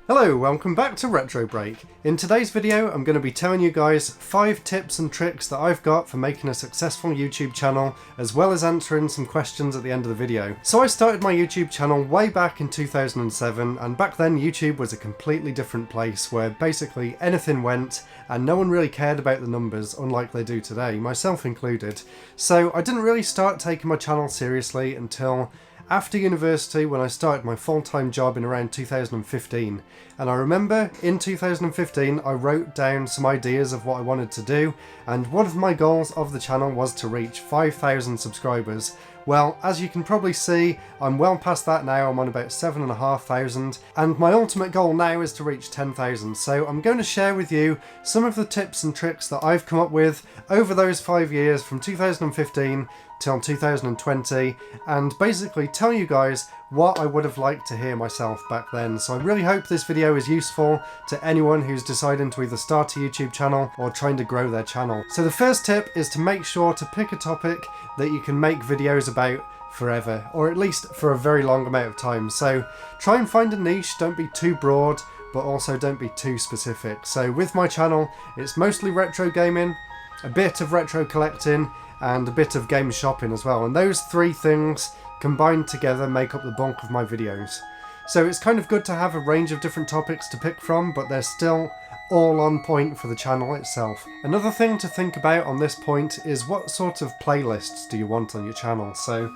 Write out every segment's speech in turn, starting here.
Hello, welcome back to RetroBreak. In today's video I'm going to be telling you guys 5 tips and tricks that I've got for making a successful YouTube channel, as well as answering some questions at the end of the video. So I started my YouTube channel way back in 2007, and back then YouTube was a completely different place where basically anything went and no one really cared about the numbers, unlike they do today, myself included. So I didn't really start taking my channel seriously until after university, when I started my full-time job in around 2015. And I remember in 2015 I wrote down some ideas of what I wanted to do, and one of my goals of the channel was to reach 5,000 subscribers. Well, as you can probably see, I'm well past that now. I'm on about 7,500, and my ultimate goal now is to reach 10,000. So I'm going to share with you some of the tips and tricks that I've come up with over those 5 years from 2015 till 2020, and basically tell you guys what I would have liked to hear myself back then. So I really hope this video is useful to anyone who's deciding to either start a YouTube channel or trying to grow their channel. So the first tip is to make sure to pick a topic that you can make videos about forever, or at least for a very long amount of time. So try and find a niche, don't be too broad, but also don't be too specific. So with my channel, it's mostly retro gaming, a bit of retro collecting, and a bit of game shopping as well. And those 3 things combined together make up the bulk of my videos. So it's kind of good to have a range of different topics to pick from, but they're still all on point for the channel itself. Another thing to think about on this point is what sort of playlists do you want on your channel. So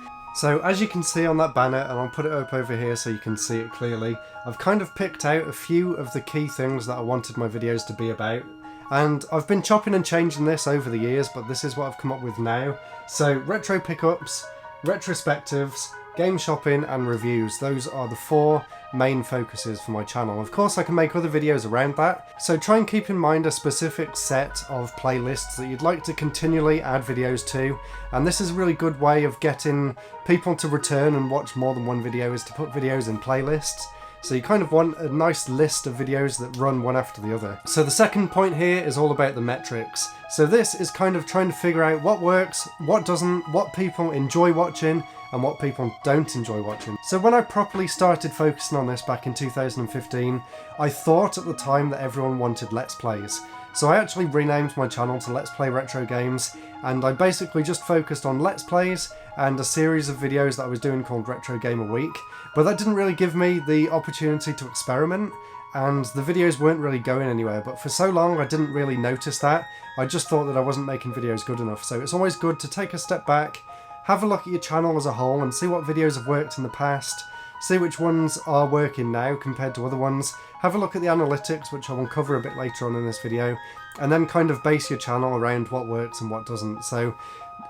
as you can see on that banner, and I'll put it up over here so you can see it clearly, I've kind of picked out a few of the key things that I wanted my videos to be about. And I've been chopping and changing this over the years, but this is what I've come up with now. So retro pickups, retrospectives, game shopping and reviews. Those are the 4 main focuses for my channel. Of course I can make other videos around that, so try and keep in mind a specific set of playlists that you'd like to continually add videos to, and this is a really good way of getting people to return and watch more than one video, is to put videos in playlists. So you kind of want a nice list of videos that run one after the other. So the second point here is all about the metrics. So this is kind of trying to figure out what works, what doesn't, what people enjoy watching, and what people don't enjoy watching. So when I properly started focusing on this back in 2015, I thought at the time that everyone wanted Let's Plays. So I actually renamed my channel to Let's Play Retro Games, and I basically just focused on Let's Plays and a series of videos that I was doing called Retro Game a Week. But that didn't really give me the opportunity to experiment, and the videos weren't really going anywhere. But for so long I didn't really notice that. I just thought that I wasn't making videos good enough. So it's always good to take a step back, have a look at your channel as a whole and see what videos have worked in the past, see which ones are working now compared to other ones, have a look at the analytics, which I will cover a bit later on in this video, and then kind of base your channel around what works and what doesn't. So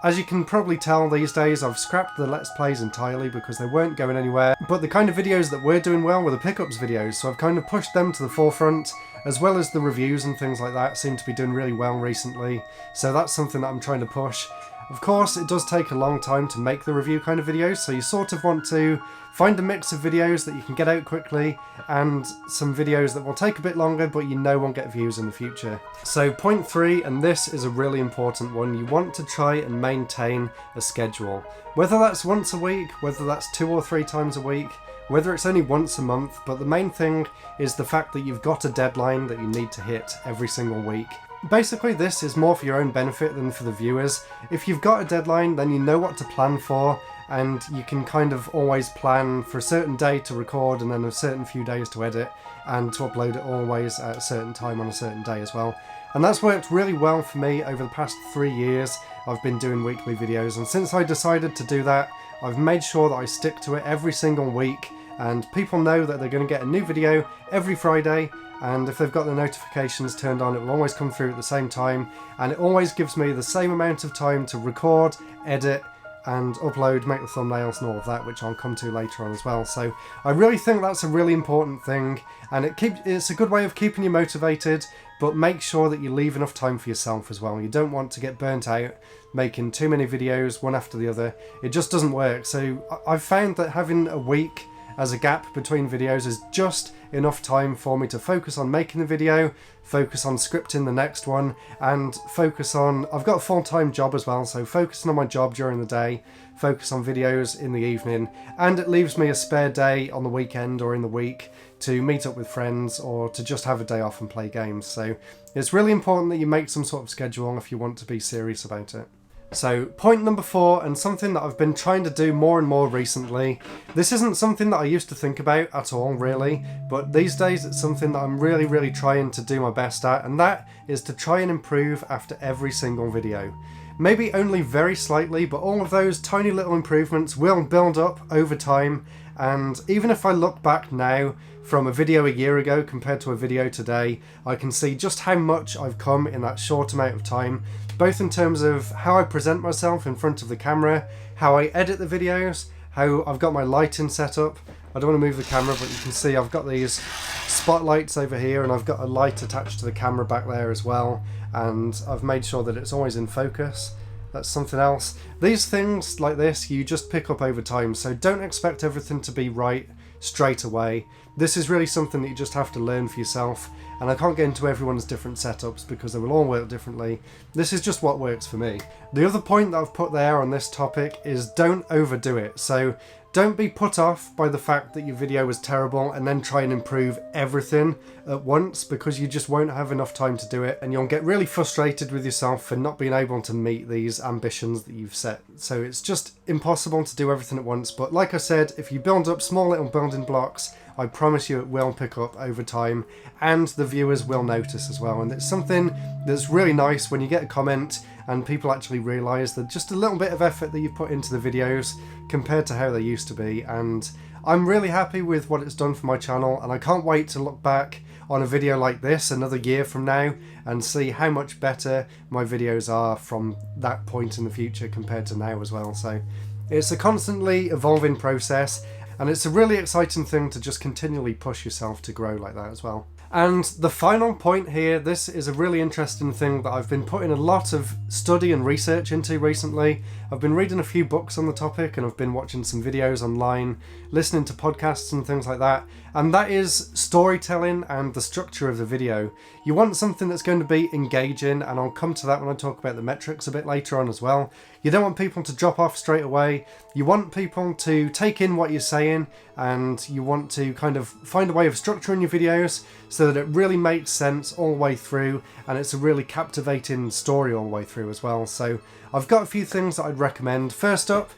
as you can probably tell these days, I've scrapped the Let's Plays entirely because they weren't going anywhere, but the kind of videos that were doing well were the pickups videos, so I've kind of pushed them to the forefront, as well as the reviews and things like that seem to be doing really well recently, so that's something that I'm trying to push. Of course, it does take a long time to make the review kind of videos, so you sort of want to find a mix of videos that you can get out quickly and some videos that will take a bit longer but you know won't get views in the future. So point 3, and this is a really important one, you want to try and maintain a schedule. Whether that's once a week, whether that's 2 or 3 times a week, whether it's only once a month, but the main thing is the fact that you've got a deadline that you need to hit every single week. Basically this is more for your own benefit than for the viewers. If you've got a deadline, then you know what to plan for, and you can kind of always plan for a certain day to record and then a certain few days to edit, and to upload it always at a certain time on a certain day as well. And that's worked really well for me over the past 3 years. I've been doing weekly videos, and since I decided to do that, I've made sure that I stick to it every single week, and people know that they're going to get a new video every Friday, and if they've got the notifications turned on, it will always come through at the same time, and it always gives me the same amount of time to record, edit, and upload, make the thumbnails and all of that, which I'll come to later on as well. So I really think that's a really important thing, and it's a good way of keeping you motivated, but make sure that you leave enough time for yourself as well. You don't want to get burnt out making too many videos one after the other. It just doesn't work. So I've found that having a week as a gap between videos is just enough time for me to focus on making the video, focus on scripting the next one, and focus on, I've got a full-time job as well, so focusing on my job during the day, focus on videos in the evening, and it leaves me a spare day on the weekend or in the week to meet up with friends or to just have a day off and play games. So it's really important that you make some sort of schedule if you want to be serious about it. So point number 4, and something that I've been trying to do more and more recently. This isn't something that I used to think about at all really, but these days it's something that I'm really trying to do my best at, and that is to try and improve after every single video. Maybe only very slightly, but all of those tiny little improvements will build up over time, and even if I look back now from a video a year ago compared to a video today, I can see just how much I've come in that short amount of time, both in terms of how I present myself in front of the camera, how I edit the videos, how I've got my lighting set up. I don't want to move the camera, but you can see I've got these spotlights over here, and I've got a light attached to the camera back there as well, and I've made sure that it's always in focus. That's something else. These things like this you just pick up over time, so don't expect everything to be right straight away. This is really something that you just have to learn for yourself, and I can't get into everyone's different setups because they will all work differently. This is just what works for me. The other point that I've put there on this topic is don't overdo it. So don't be put off by the fact that your video was terrible and then try and improve everything at once, because you just won't have enough time to do it, and you'll get really frustrated with yourself for not being able to meet these ambitions that you've set. So it's just impossible to do everything at once, but like I said, if you build up small little building blocks, I promise you it will pick up over time, and the viewers will notice as well. And it's something that's really nice when you get a comment and people actually realise that just a little bit of effort that you put into the videos compared to how they used to be. And I'm really happy with what it's done for my channel, and I can't wait to look back on a video like this another year from now and see how much better my videos are from that point in the future compared to now as well. So it's a constantly evolving process, and it's a really exciting thing to just continually push yourself to grow like that as well. And the final point here, this is a really interesting thing that I've been putting a lot of study and research into recently. I've been reading a few books on the topic, and I've been watching some videos online, listening to podcasts and things like that, and that is storytelling and the structure of the video. You want something that's going to be engaging, and I'll come to that when I talk about the metrics a bit later on as well. You don't want people to drop off straight away. You want people to take in what you're saying, and you want to kind of find a way of structuring your videos so that it really makes sense all the way through, and it's a really captivating story all the way through as well. So I've got a few things that I'd recommend. First up,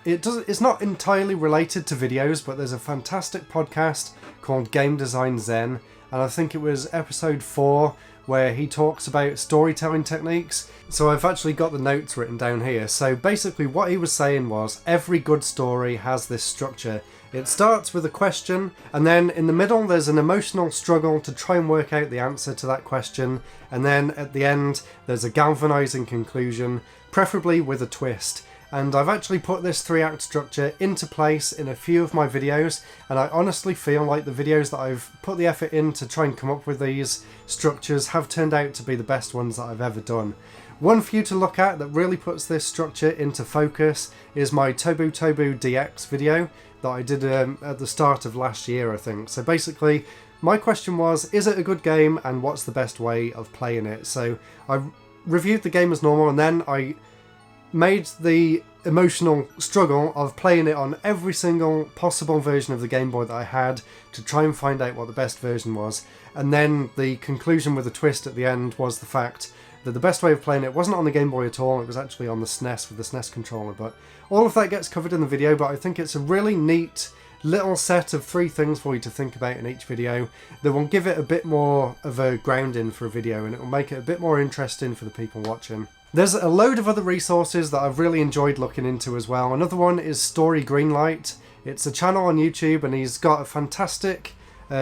it's not entirely related to videos, but there's a fantastic podcast called Game Design Zen, and I think it was episode 4 where he talks about storytelling techniques. So I've actually got the notes written down here. So basically what he was saying was every good story has this structure. It starts with a question, and then in the middle there's an emotional struggle to try and work out the answer to that question, and then at the end there's a galvanizing conclusion, preferably with a twist. And I've actually put this 3-act structure into place in a few of my videos, and I honestly feel like the videos that I've put the effort in to try and come up with these structures have turned out to be the best ones that I've ever done. One for you to look at that really puts this structure into focus is my TobuTobu DX video that I did at the start of last year, I think. So basically, my question was, is it a good game and what's the best way of playing it? So I reviewed the game as normal, and then I made the emotional struggle of playing it on every single possible version of the Game Boy that I had to try and find out what the best version was. And then the conclusion with a twist at the end was the fact that the best way of playing it wasn't on the Game Boy at all, it was actually on the SNES with the SNES controller. But all of that gets covered in the video, but I think it's a really neat little set of 3 things for you to think about in each video that will give it a bit more of a grounding for a video, and it will make it a bit more interesting for the people watching. There's a load of other resources that I've really enjoyed looking into as well. Another one is Story Greenlight. It's a channel on YouTube, and he's got a fantastic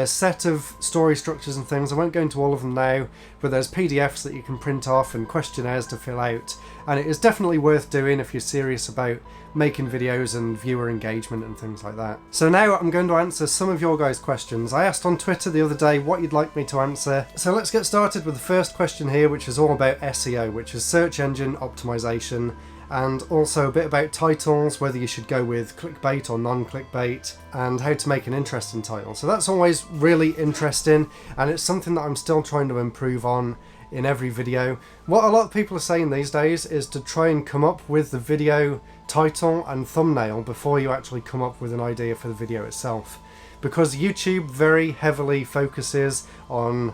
set of story structures and things. I won't go into all of them now, but there's PDFs that you can print off and questionnaires to fill out, and it is definitely worth doing if you're serious about making videos and viewer engagement and things like that. So now I'm going to answer some of your guys' questions. I asked on Twitter the other day what you'd like me to answer, so let's get started with the first question here, which is all about SEO, which is search engine optimization. and also a bit about titles, whether you should go with clickbait or non-clickbait, and how to make an interesting title. So that's always really interesting, and it's something that I'm still trying to improve on in every video. What a lot of people are saying these days is to try and come up with the video title and thumbnail before you actually come up with an idea for the video itself, because YouTube very heavily focuses on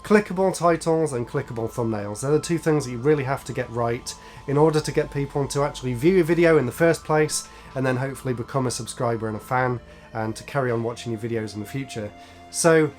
clickable titles and clickable thumbnails. They're the two things that you really have to get right in order to get people to actually view your video in the first place, and then hopefully become a subscriber and a fan, and to carry on watching your videos in the future. So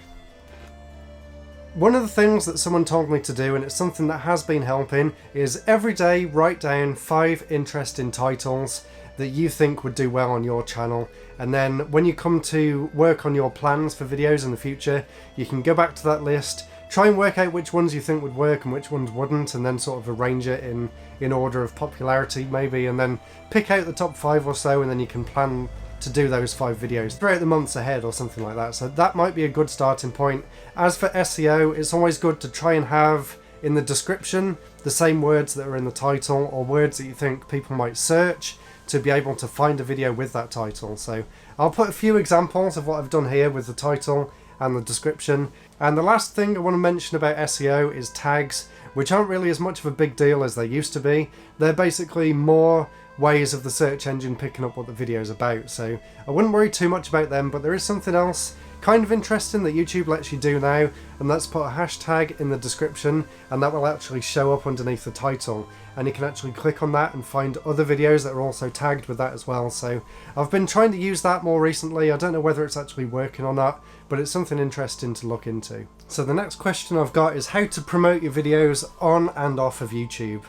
one of the things that someone told me to do, and it's something that has been helping, is every day write down 5 interesting titles that you think would do well on your channel, and then when you come to work on your plans for videos in the future, you can go back to that list, try and work out which ones you think would work and which ones wouldn't, and then sort of arrange it in order of popularity maybe, and then pick out the top 5 or so, and then you can plan to do those 5 videos throughout the months ahead or something like that. So that might be a good starting point. As for SEO, it's always good to try and have in the description the same words that are in the title, or words that you think people might search to be able to find a video with that title. So I'll put a few examples of what I've done here with the title and the description. And the last thing I want to mention about SEO is tags, which aren't really as much of a big deal as they used to be. They're basically more ways of the search engine picking up what the video is about, so I wouldn't worry too much about them. But there is something else kind of interesting that YouTube lets you do now, and that's put a hashtag in the description, and that will actually show up underneath the title, and you can actually click on that and find other videos that are also tagged with that as well. So I've been trying to use that more recently. I don't know whether it's actually working or not, but it's something interesting to look into. So the next question I've got is how to promote your videos on and off of YouTube.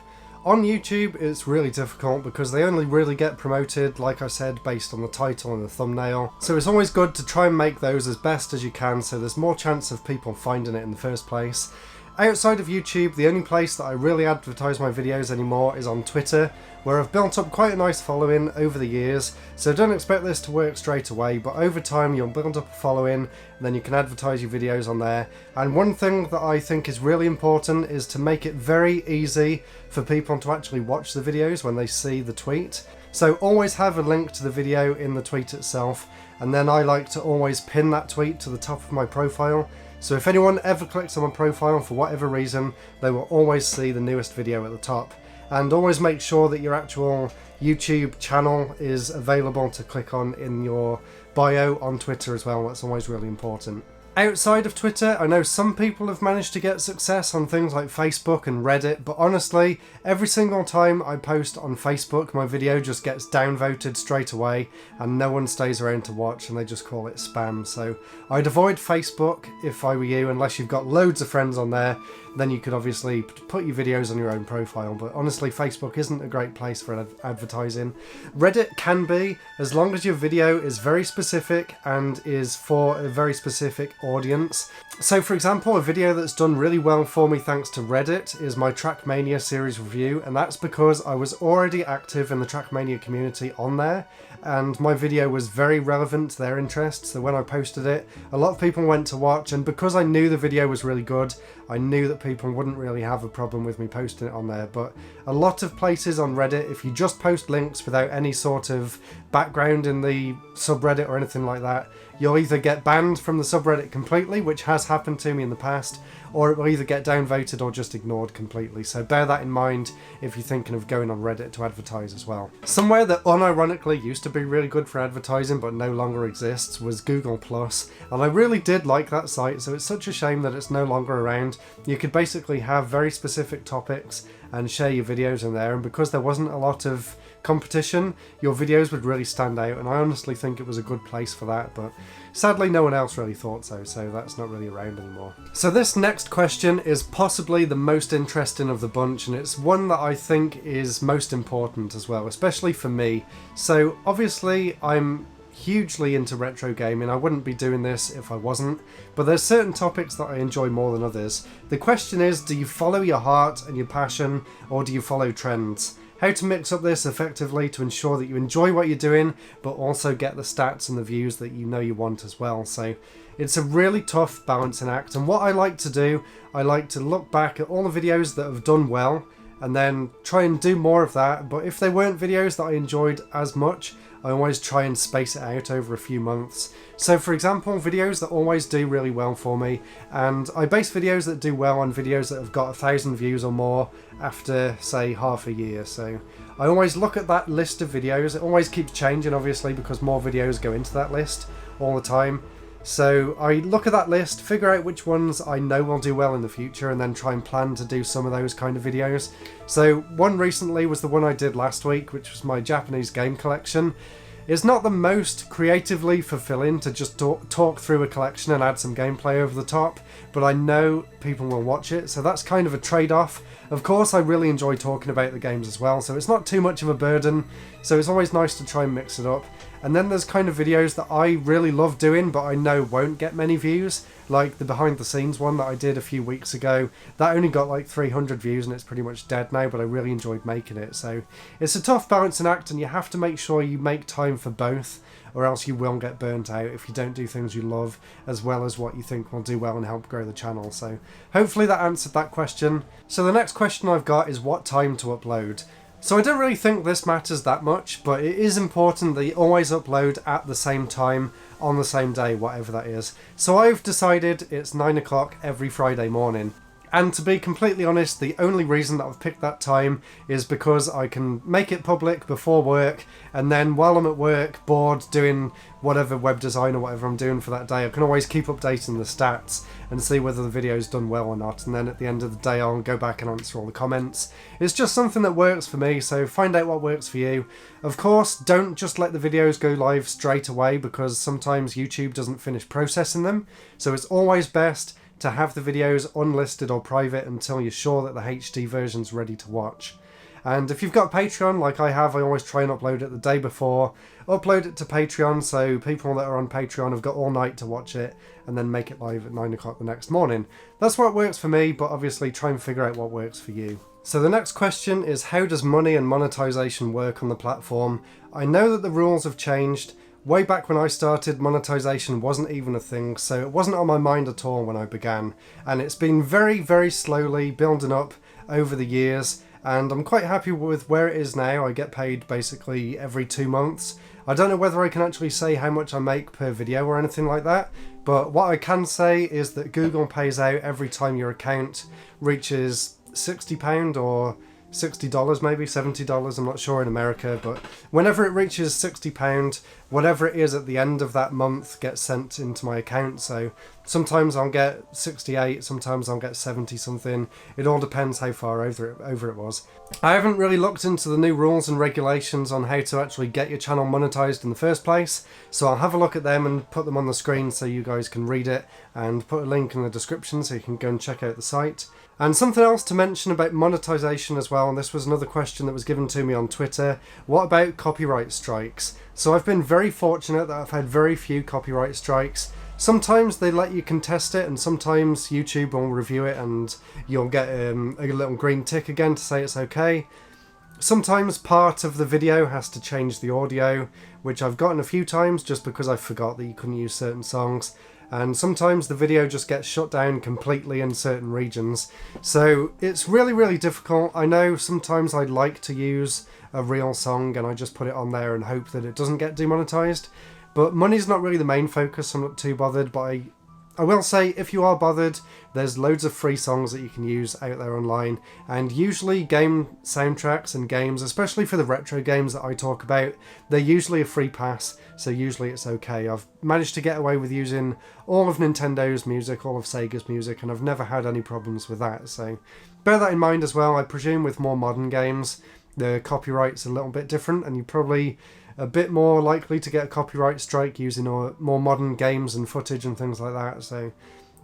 On YouTube, it's really difficult because they only really get promoted, like I said, based on the title and the thumbnail. So it's always good to try and make those as best as you can, so there's more chance of people finding it in the first place. Outside of YouTube, the only place that I really advertise my videos anymore is on Twitter, where I've built up quite a nice following over the years, so don't expect this to work straight away, but over time you'll build up a following, and then you can advertise your videos on there. And one thing that I think is really important is to make it very easy for people to actually watch the videos when they see the tweet. So always have a link to the video in the tweet itself, and then I like to always pin that tweet to the top of my profile. So if anyone ever clicks on my profile for whatever reason, they will always see the newest video at the top. And always make sure that your actual YouTube channel is available to click on in your bio on Twitter as well. That's always really important. Outside of Twitter, I know some people have managed to get success on things like Facebook and Reddit, but honestly, every single time I post on Facebook, my video just gets downvoted straight away and no one stays around to watch, and they just call it spam. So I'd avoid Facebook if I were you, unless you've got loads of friends on there. Then you could obviously put your videos on your own profile, but honestly Facebook isn't a great place for advertising. Reddit can be, as long as your video is very specific and is for a very specific audience. So for example, a video that's done really well for me thanks to Reddit is my Trackmania series review, and that's because I was already active in the Trackmania community on there, and my video was very relevant to their interests, so when I posted it, a lot of people went to watch, and because I knew the video was really good, I knew that people wouldn't really have a problem with me posting it on there. But a lot of places on Reddit, if you just post links without any sort of background in the subreddit or anything like that, you'll either get banned from the subreddit completely, which has happened to me in the past, or it will either get downvoted or just ignored completely. So bear that in mind if you're thinking of going on Reddit to advertise as well. Somewhere that unironically used to be really good for advertising but no longer exists was Google+, and I really did like that site, so it's such a shame that it's no longer around. You could basically have very specific topics and share your videos in there, and because there wasn't a lot of competition, your videos would really stand out, and I honestly think it was a good place for that, but sadly no one else really thought so that's not really around anymore. So this next question is possibly the most interesting of the bunch, and it's one that I think is most important as well, especially for me. So obviously I'm hugely into retro gaming. I wouldn't be doing this if I wasn't, but there's certain topics that I enjoy more than others. The question is, do you follow your heart and your passion, or do you follow trends? How to mix up this effectively to ensure that you enjoy what you're doing, but also get the stats and the views that you know you want as well. So it's a really tough balancing act, and what I like to do, I like to look back at all the videos that have done well and then try and do more of that. But if they weren't videos that I enjoyed as much, I always try and space it out over a few months. So for example, videos that always do really well for me, and I base videos that do well on videos that have got 1,000 views or more after, say, half a year. So I always look at that list of videos. It always keeps changing, obviously, because more videos go into that list all the time. So I look at that list, figure out which ones I know will do well in the future, and then try and plan to do some of those kind of videos. So one recently was the one I did last week, which was my Japanese game collection. It's not the most creatively fulfilling to just talk through a collection and add some gameplay over the top, but I know people will watch it, so that's kind of a trade-off. Of course, I really enjoy talking about the games as well, so it's not too much of a burden, so it's always nice to try and mix it up. And then there's kind of videos that I really love doing, but I know won't get many views, like the behind the scenes one that I did a few weeks ago. That only got like 300 views and it's pretty much dead now, but I really enjoyed making it. So it's a tough balancing act, and you have to make sure you make time for both, or else you will get burnt out if you don't do things you love as well as what you think will do well and help grow the channel. So hopefully that answered that question. So the next question I've got is what time to upload. So I don't really think this matters that much, but it is important that you always upload at the same time on the same day, whatever that is. So I've decided it's 9 o'clock every Friday morning. And to be completely honest, the only reason that I've picked that time is because I can make it public before work, and then while I'm at work, bored, doing whatever web design or whatever I'm doing for that day, I can always keep updating the stats and see whether the video's done well or not, and then at the end of the day I'll go back and answer all the comments. It's just something that works for me, so find out what works for you. Of course, don't just let the videos go live straight away, because sometimes YouTube doesn't finish processing them, so it's always best to have the videos unlisted or private until you're sure that the HD version's ready to watch. And if you've got Patreon, like I have, I always try and upload it the day before, upload it to Patreon, so people that are on Patreon have got all night to watch it, and then make it live at 9 o'clock the next morning. That's what works for me, but obviously try and figure out what works for you. So the next question is, how does money and monetization work on the platform? I know that the rules have changed. Way back when I started, monetization wasn't even a thing, so it wasn't on my mind at all when I began. And it's been very, very slowly building up over the years, and I'm quite happy with where it is now. I get paid basically every 2 months. I don't know whether I can actually say how much I make per video or anything like that, but what I can say is that Google pays out every time your account reaches £60 or $60 maybe, $70, I'm not sure in America, but whenever it reaches £60, whatever it is at the end of that month gets sent into my account. So sometimes I'll get 68, sometimes I'll get 70 something. It all depends how far over it was. I haven't really looked into the new rules and regulations on how to actually get your channel monetized in the first place, so I'll have a look at them and put them on the screen so you guys can read it, and put a link in the description so you can go and check out the site. And something else to mention about monetization as well, and this was another question that was given to me on Twitter: what about copyright strikes? So I've been very fortunate that I've had very few copyright strikes. Sometimes they let you contest it, and sometimes YouTube will review it and you'll get a little green tick again to say it's okay. Sometimes part of the video has to change the audio, which I've gotten a few times just because I forgot that you couldn't use certain songs. And sometimes the video just gets shut down completely in certain regions. So it's really, really difficult. I know sometimes I'd like to use a real song and I just put it on there and hope that it doesn't get demonetized. But money's not really the main focus, I'm not too bothered, but I will say, if you are bothered, there's loads of free songs that you can use out there online, and usually game soundtracks and games, especially for the retro games that I talk about, they're usually a free pass, so usually it's okay. I've managed to get away with using all of Nintendo's music, all of Sega's music, and I've never had any problems with that, so bear that in mind as well. I presume with more modern games, the copyright's a little bit different, and you're probably a bit more likely to get a copyright strike using more modern games and footage and things like that, so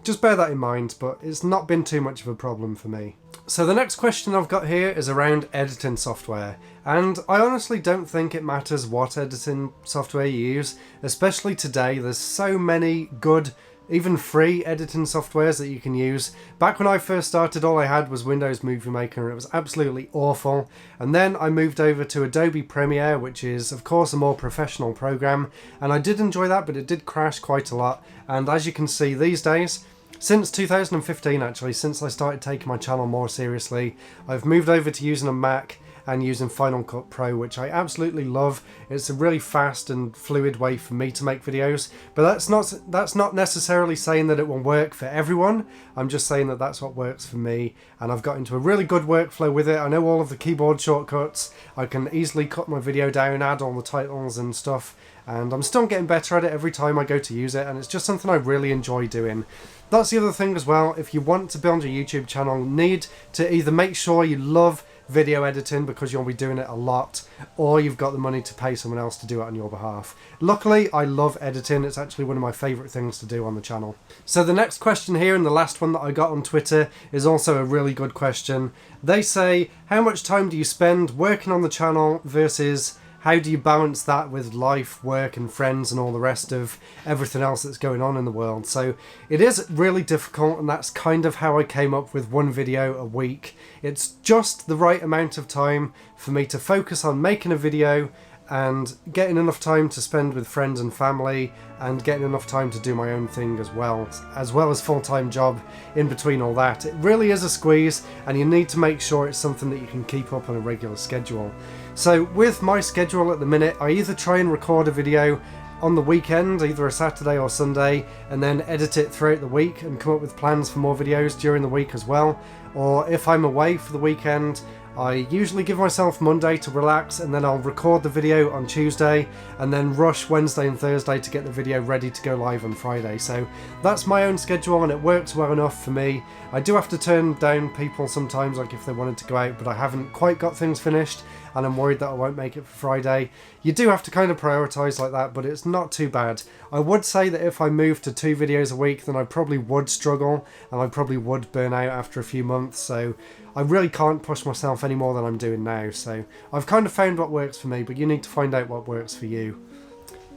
just bear that in mind, but it's not been too much of a problem for me. So the next question I've got here is around editing software, and I honestly don't think it matters what editing software you use, especially today. There's so many good, even free editing softwares that you can use. Back when I first started, all I had was Windows Movie Maker, and it was absolutely awful. And then I moved over to Adobe Premiere, which is of course a more professional program, and I did enjoy that, but it did crash quite a lot. And as you can see these days, Since 2015 actually, since I started taking my channel more seriously, I've moved over to using a Mac and using Final Cut Pro, which I absolutely love. It's a really fast and fluid way for me to make videos, but that's not necessarily saying that it will work for everyone. I'm just saying that that's what works for me, and I've got into a really good workflow with it. I know all of the keyboard shortcuts. I can easily cut my video down, add all the titles and stuff, and I'm still getting better at it every time I go to use it, and it's just something I really enjoy doing. That's the other thing as well. If you want to build your YouTube channel, you need to either make sure you love video editing because you'll be doing it a lot, or you've got the money to pay someone else to do it on your behalf. Luckily, I love editing. It's actually one of my favourite things to do on the channel. So the next question here, and the last one that I got on Twitter, is also a really good question. They say, how much time do you spend working on the channel versus how do you balance that with life, work and friends and all the rest of everything else that's going on in the world? So it is really difficult, and that's kind of how I came up with one video a week. It's just the right amount of time for me to focus on making a video and getting enough time to spend with friends and family, and getting enough time to do my own thing as well as full-time job in between all that. It really is a squeeze, and you need to make sure it's something that you can keep up on a regular schedule. So with my schedule at the minute, I either try and record a video on the weekend, either a Saturday or Sunday, and then edit it throughout the week and come up with plans for more videos during the week as well. Or if I'm away for the weekend, I usually give myself Monday to relax, and then I'll record the video on Tuesday and then rush Wednesday and Thursday to get the video ready to go live on Friday. So that's my own schedule, and it works well enough for me. I do have to turn down people sometimes, like if they wanted to go out, but I haven't quite got things finished and I'm worried that I won't make it for Friday. You do have to kind of prioritise like that, but it's not too bad. I would say that if I moved to 2 videos a week, then I probably would struggle and I probably would burn out after a few months. So I really can't push myself any more than I'm doing now. So I've kind of found what works for me, but you need to find out what works for you.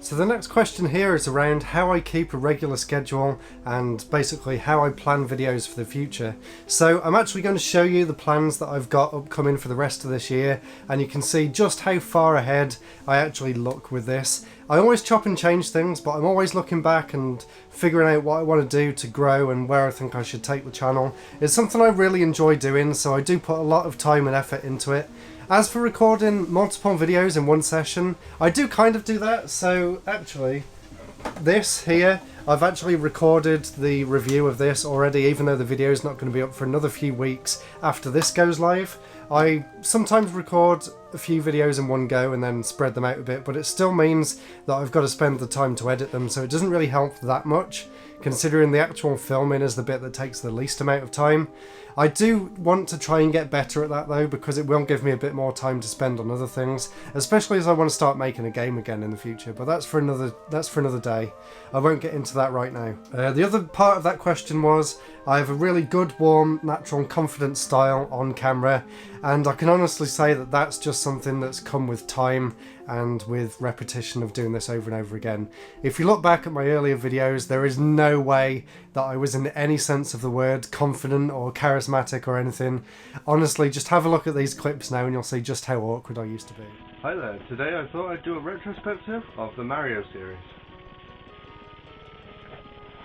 So the next question here is around how I keep a regular schedule and basically how I plan videos for the future. So I'm actually going to show you the plans that I've got upcoming for the rest of this year, and you can see just how far ahead I actually look with this. I always chop and change things, but I'm always looking back and figuring out what I want to do to grow and where I think I should take the channel. It's something I really enjoy doing, so I do put a lot of time and effort into it. As for recording multiple videos in one session, I do kind of do that. So actually, this here, I've actually recorded the review of this already, even though the video is not going to be up for another few weeks after this goes live. I sometimes record a few videos in one go and then spread them out a bit, but it still means that I've got to spend the time to edit them, so it doesn't really help that much, considering the actual filming is the bit that takes the least amount of time. I do want to try and get better at that though, because it will give me a bit more time to spend on other things, especially as I want to start making a game again in the future, but that's for another day. I won't get into that right now. The other part of that question was, I have a really good, warm, natural and confident style on camera, and I can honestly say that that's just something that's come with time and with repetition of doing this over and over again. If you look back at my earlier videos, there is no way that I was in any sense of the word confident or charismatic or anything. Honestly, just have a look at these clips now and you'll see just how awkward I used to be. Hi there, today I thought I'd do a retrospective of the Mario series.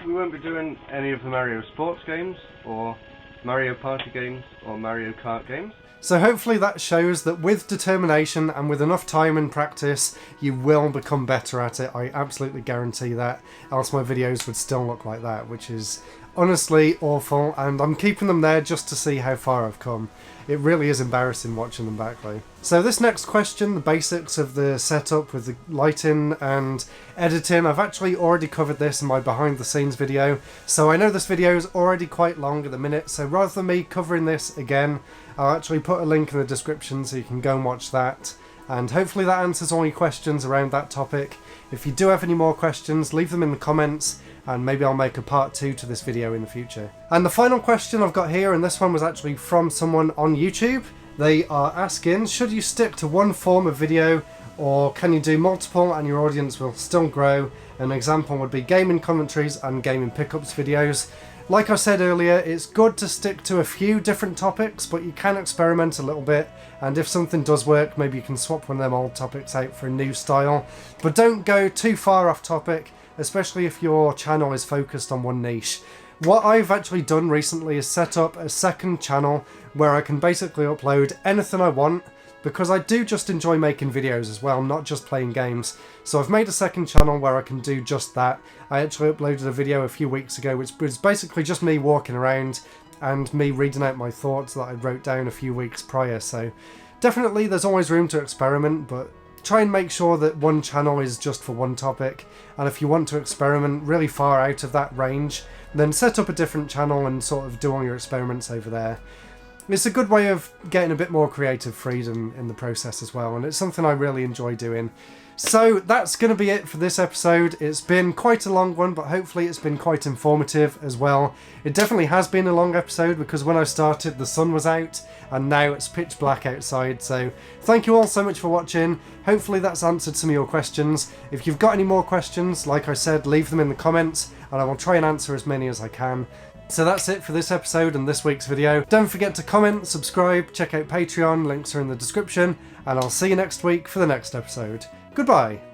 We won't be doing any of the Mario sports games, or Mario Party games, or Mario Kart games. So hopefully that shows that with determination and with enough time and practice, you will become better at it. I absolutely guarantee that, else my videos would still look like that, which is honestly awful, and I'm keeping them there just to see how far I've come. It really is embarrassing watching them back though. So this next question, the basics of the setup with the lighting and editing, I've actually already covered this in my behind the scenes video, so I know this video is already quite long at the minute, so rather than me covering this again, I'll actually put a link in the description so you can go and watch that, and hopefully that answers all your questions around that topic. If you do have any more questions, leave them in the comments, and maybe I'll make a part 2 to this video in the future. And the final question I've got here, and this one was actually from someone on YouTube. They are asking, should you stick to one form of video, or can you do multiple and your audience will still grow? An example would be gaming commentaries and gaming pickups videos. Like I said earlier, it's good to stick to a few different topics, but you can experiment a little bit, and if something does work, maybe you can swap one of them old topics out for a new style. But don't go too far off topic, especially if your channel is focused on one niche. What I've actually done recently is set up a second channel where I can basically upload anything I want, because I do just enjoy making videos as well, not just playing games. So I've made a second channel where I can do just that. I actually uploaded a video a few weeks ago which was basically just me walking around and me reading out my thoughts that I wrote down a few weeks prior. So definitely there's always room to experiment, but try and make sure that one channel is just for one topic. And if you want to experiment really far out of that range, then set up a different channel and sort of do all your experiments over there. It's a good way of getting a bit more creative freedom in the process as well, and it's something I really enjoy doing. So that's going to be it for this episode. It's been quite a long one, but hopefully it's been quite informative as well. It definitely has been a long episode because when I started the sun was out and now it's pitch black outside. So thank you all so much for watching. Hopefully that's answered some of your questions. If you've got any more questions, like I said, leave them in the comments and I will try and answer as many as I can. So that's it for this episode and this week's video. Don't forget to comment, subscribe, check out Patreon, links are in the description, and I'll see you next week for the next episode. Goodbye!